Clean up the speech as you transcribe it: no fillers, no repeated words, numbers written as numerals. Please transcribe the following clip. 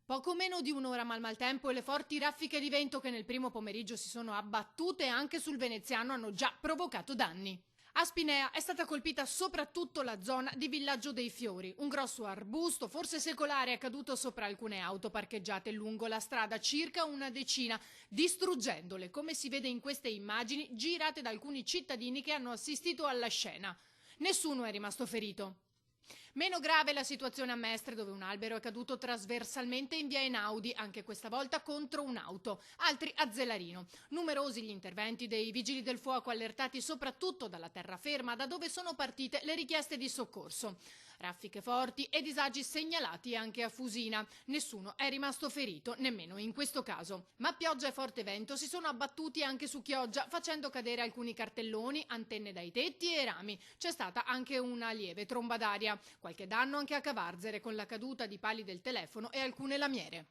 Poco meno di un'ora ma il maltempo e le forti raffiche di vento che nel primo pomeriggio si sono abbattute anche sul veneziano hanno già provocato danni. A Spinea è stata colpita soprattutto la zona di Villaggio dei Fiori. Un grosso arbusto, forse secolare, è caduto sopra alcune auto parcheggiate lungo la strada, circa una decina, distruggendole, come si vede in queste immagini girate da alcuni cittadini che hanno assistito alla scena. Nessuno è rimasto ferito. Meno grave la situazione a Mestre, dove un albero è caduto trasversalmente in via Einaudi, anche questa volta contro un'auto, altri a Zelarino. Numerosi gli interventi dei vigili del fuoco, allertati soprattutto dalla terraferma, da dove sono partite le richieste di soccorso. Raffiche forti e disagi segnalati anche a Fusina. Nessuno è rimasto ferito, nemmeno in questo caso. Ma pioggia e forte vento si sono abbattuti anche su Chioggia, facendo cadere alcuni cartelloni, antenne dai tetti e rami. C'è stata anche una lieve tromba d'aria. Qualche danno anche a Cavarzere, con la caduta di pali del telefono e alcune lamiere.